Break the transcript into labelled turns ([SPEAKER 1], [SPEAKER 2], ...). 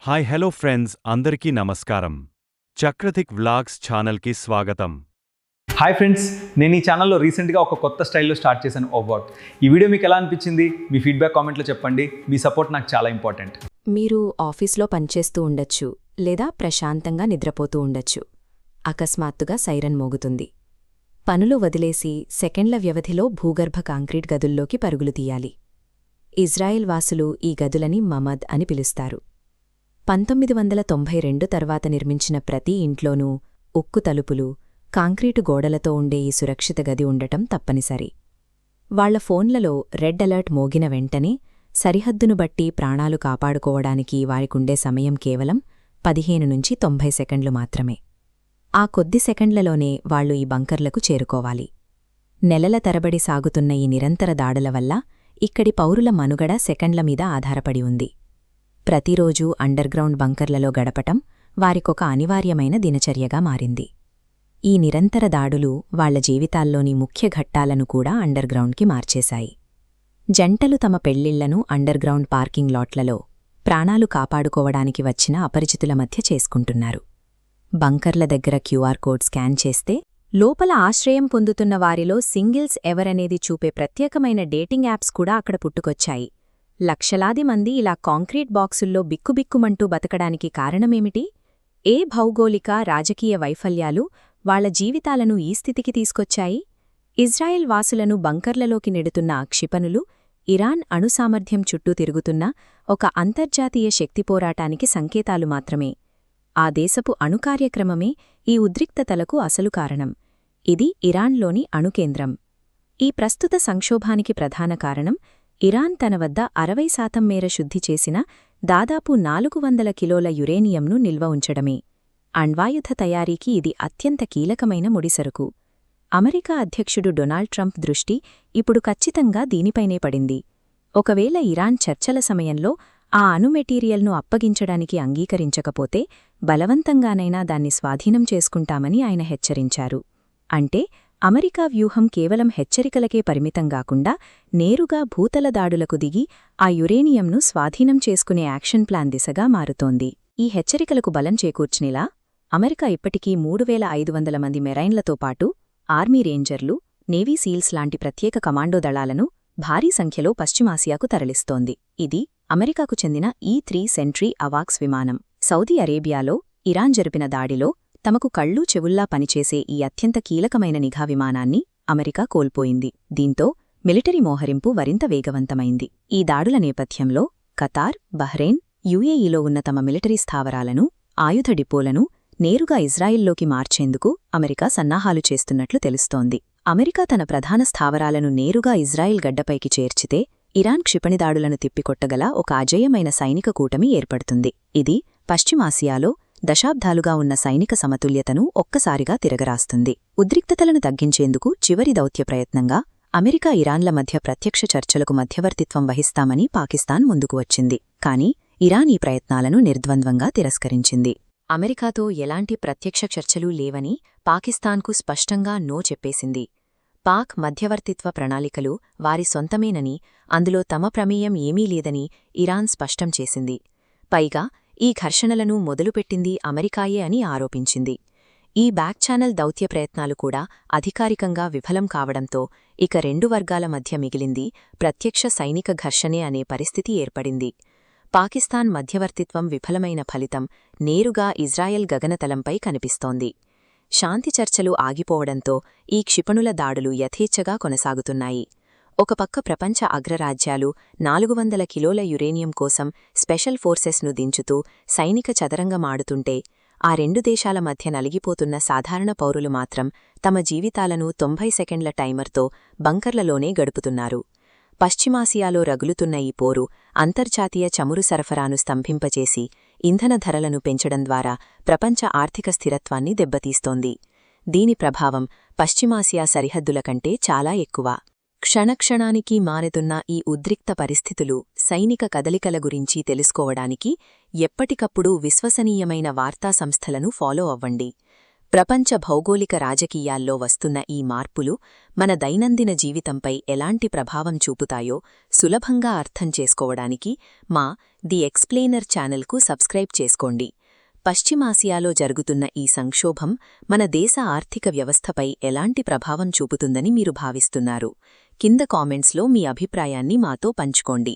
[SPEAKER 1] Hi hello friends అందరికీ నమస్కారం. చక్రతిక్ vlogs ఛానల్కి స్వాగతం.
[SPEAKER 2] హాయ్ ఫ్రెండ్స్, నేను ఈ ఛానల్లో రీసెంట్గా ఒక కొత్త స్టైల్లో స్టార్ట్ చేశాను ఓవర్ట్. ఈ వీడియో మీకు ఎలా అనిపించింది? మీ ఫీడ్బ్యాక్ కామెంట్లో చెప్పండి. మీ సపోర్ట్ నాకు చాలా ఇంపార్టెంట్.
[SPEAKER 3] మీరు ఆఫీస్లో పనిచేస్తూ ఉండొచ్చు, లేదా ప్రశాంతంగా నిద్రపోతూ ఉండొచ్చు. అకస్మాత్తుగా సైరన్ మోగుతుంది. పనులు వదిలేసి సెకండ్ల వ్యవధిలో భూగర్భ కాంక్రీట్ గదుల్లోకి పరుగులు తీయాలి. ఇజ్రాయెల్ వాసులు ఈ గదులని మమద్ అని పిలుస్తారు. 1992 తర్వాత నిర్మించిన ప్రతి ఇంట్లోనూ ఉక్కు తలుపులు, కాంక్రీటు గోడలతో ఉండే ఈ సురక్షిత గది ఉండటం తప్పనిసరి. వాళ్ల ఫోన్లలో రెడ్ అలర్ట్ మోగిన వెంటనే సరిహద్దును బట్టి ప్రాణాలు కాపాడుకోవడానికి వారికుండే సమయం కేవలం 15 నుంచి 90 సెకండ్లు మాత్రమే. ఆ కొద్ది సెకండ్లలోనే వాళ్లు ఈ బంకర్లకు చేరుకోవాలి. నెలల తరబడి సాగుతున్న ఈ నిరంతర దాడుల వల్ల ఇక్కడి పౌరుల మనుగడ సెకండ్ల మీద ఆధారపడి ఉంది. ప్రతిరోజూ అండర్గ్రౌండ్ బంకర్లలో గడపటం వారికొక అనివార్యమైన దినచర్యగా మారింది. ఈ నిరంతర దాడులు వాళ్ల జీవితాల్లోని ముఖ్య ఘట్టాలను కూడా అండర్గ్రౌండ్కి మార్చేశాయి. జంటలు తమ పెళ్లిళ్లను అండర్గ్రౌండ్ పార్కింగ్ లాట్లలో ప్రాణాలు కాపాడుకోవడానికి వచ్చిన అపరిచితుల మధ్య చేసుకుంటున్నారు. బంకర్ల దగ్గర క్యూఆర్ కోడ్ స్కాన్ చేస్తే లోపల ఆశ్రయం పొందుతున్న వారిలో సింగిల్స్ ఎవరనేది చూపే ప్రత్యేకమైన డేటింగ్ యాప్స్ కూడా అక్కడ పుట్టుకొచ్చాయి. లక్షలాది మంది ఇలా కాంక్రీట్ బాక్సుల్లో బిక్కుబిక్కుమంటూ బతకడానికి కారణమేమిటి? ఏ భౌగోళిక, రాజకీయ వైఫల్యాలు వాళ్ల జీవితాలను ఈ స్థితికి తీసుకొచ్చాయి? ఇజ్రాయెల్ వాసులను బంకర్లలోకి నెడుతున్న క్షిపణులు, ఇరాన్ అణుసామర్థ్యం చుట్టూ తిరుగుతున్న ఒక అంతర్జాతీయ శక్తిపోరాటానికి సంకేతాలు మాత్రమే. ఆ దేశపు అణుకార్యక్రమమే ఈ ఉద్రిక్తతలకు అసలు కారణం. ఇది ఇరాన్లోని అణుకేంద్రం. ఈ ప్రస్తుత సంక్షోభానికి ప్రధాన కారణం ఇరాన్ తన వద్ద 60% మేర శుద్ధి చేసిన దాదాపు 400 కిలోల యురేనియంను నిల్వ ఉంచడమే. అణ్వాయుధ తయారీకి ఇది అత్యంత కీలకమైన ముడిసరుకు. అమెరికా అధ్యక్షుడు డొనాల్డ్ ట్రంప్ దృష్టి ఇప్పుడు ఖచ్చితంగా దీనిపైనే పడింది. ఒకవేళ ఇరాన్ చర్చల సమయంలో ఆ అణు మెటీరియల్ను అప్పగించడానికి అంగీకరించకపోతే బలవంతంగానైనా దాన్ని స్వాధీనం చేసుకుంటామని ఆయన హెచ్చరించారు. అంటే అమెరికా వ్యూహం కేవలం హెచ్చరికలకే పరిమితంగాకుండా నేరుగా భూతల దాడులకు దిగి ఆ యురేనియంను స్వాధీనం చేసుకునే యాక్షన్ ప్లాన్ దిశగా మారుతోంది. ఈ హెచ్చరికలకు బలం చేకూర్చినేలా అమెరికా ఇప్పటికీ 3500 మంది మెరైన్లతో పాటు ఆర్మీ రేంజర్లు, నేవీ సీల్స్ లాంటి ప్రత్యేక కమాండో దళాలను భారీ సంఖ్యలో పశ్చిమాసియాకు తరలిస్తోంది. ఇది అమెరికాకు చెందిన E-3 సెంట్రీ అవాక్స్ విమానం. సౌదీ అరేబియాలో ఇరాన్ జరిపిన దాడిలో తమకు కళ్ళూ చెవుల్లా పనిచేసే ఈ అత్యంత కీలకమైన నిఘా విమానాన్ని అమెరికా కోల్పోయింది. దీంతో మిలిటరీ మోహరింపు మరింత వేగవంతమైంది. ఈ దాడుల నేపథ్యంలో ఖతార్, బహ్రెయిన్, యుఏఈలో ఉన్న తమ మిలిటరీ స్థావరాలను, ఆయుధ డిపోలను నేరుగా ఇజ్రాయిల్లోకి మార్చేందుకు అమెరికా సన్నాహాలు చేస్తున్నట్లు తెలుస్తోంది. అమెరికా తన ప్రధాన స్థావరాలను నేరుగా ఇజ్రాయిల్ గడ్డపైకి చేర్చితే ఇరాన్ క్షిపణిదాడులను తిప్పికొట్టగల ఒక అజేయమైన సైనిక కూటమి ఏర్పడుతుంది. ఇది పశ్చిమాసియాలో దశాబ్దాలుగా ఉన్న సైనిక సమతుల్యతను ఒక్కసారిగా తిరగరాస్తుంది. ఉద్రిక్తతలను తగ్గించేందుకు చివరి దౌత్య ప్రయత్నంగా అమెరికా, ఇరాన్ల మధ్య ప్రత్యక్ష చర్చలకు మధ్యవర్తిత్వం వహిస్తామని పాకిస్తాన్ ముందుకు వచ్చింది. కానీ ఇరాన్ ఈ ప్రయత్నాలను నిర్ద్వంద్వంగా తిరస్కరించింది. అమెరికాతో ఎలాంటి ప్రత్యక్ష చర్చలూ లేవని పాకిస్తాన్కు స్పష్టంగా నో చెప్పేసింది. పాక్ మధ్యవర్తిత్వ ప్రణాళికలు వారి సొంతమేనని, అందులో తమ ప్రమేయం ఏమీ లేదని ఇరాన్ స్పష్టం చేసింది. పైగా ఈ ఘర్షణలను మొదలుపెట్టింది అమెరికాయే అని ఆరోపించింది. ఈ బ్యాక్ ఛానల్ దౌత్య ప్రయత్నాలు కూడా అధికారికంగా విఫలం కావడంతో ఇక రెండు వర్గాల మధ్య మిగిలింది ప్రత్యక్ష సైనిక ఘర్షణే అనే పరిస్థితి ఏర్పడింది. పాకిస్తాన్ మధ్యవర్తిత్వం విఫలమైన ఫలితం నేరుగా ఇజ్రాయెల్ గగనతలంపై కనిపిస్తోంది. శాంతి చర్చలు ఆగిపోవడంతో ఈ క్షిపణుల దాడులు యథేచ్ఛగా కొనసాగుతున్నాయి. ఒక పక్క ప్రపంచ అగ్రరాజ్యాలు 400 కిలోల యురేనియం కోసం స్పెషల్ ఫోర్సెస్ను దించుతూ సైనిక చదరంగమాడుతుంటే, ఆ రెండు దేశాల మధ్య నలిగిపోతున్న సాధారణ పౌరులు మాత్రం తమ జీవితాలను 90 సెకండ్ల టైమర్తో బంకర్లలోనే గడుపుతున్నారు. పశ్చిమాసియాలో రగులుతున్న ఈ పోరు అంతర్జాతీయ చమురు సరఫరాను స్తంభింపచేసి ఇంధన ధరలను పెంచడం ద్వారా ప్రపంచ ఆర్థిక స్థిరత్వాన్ని దెబ్బతీస్తోంది. దీని ప్రభావం పశ్చిమాసియా సరిహద్దుల కంటే చాలా ఎక్కువ. క్షణక్షణానికి మారుతున్న ఈ ఉద్రిక్త పరిస్థితులు, సైనిక కదలికల గురించి తెలుసుకోవడానికి ఎప్పటికప్పుడు విశ్వసనీయమైన వార్తా సంస్థలను ఫాలో అవ్వండి. ప్రపంచ భౌగోళిక రాజకీయాల్లో వస్తున్న ఈ మార్పులు మన దైనందిన జీవితంపై ఎలాంటి ప్రభావం చూపుతాయో సులభంగా అర్థం చేసుకోవడానికి మా ది ఎక్స్ప్లెయినర్ ఛానల్కు సబ్స్క్రైబ్ చేసుకోండి. పశ్చిమాసియాలో జరుగుతున్న ఈ సంక్షోభం మన దేశ ఆర్థిక వ్యవస్థపై ఎలాంటి ప్రభావం చూపుతుందని మీరు భావిస్తున్నారు? కింద కామెంట్స్లో మీ అభిప్రాయాన్ని మాతో పంచుకోండి.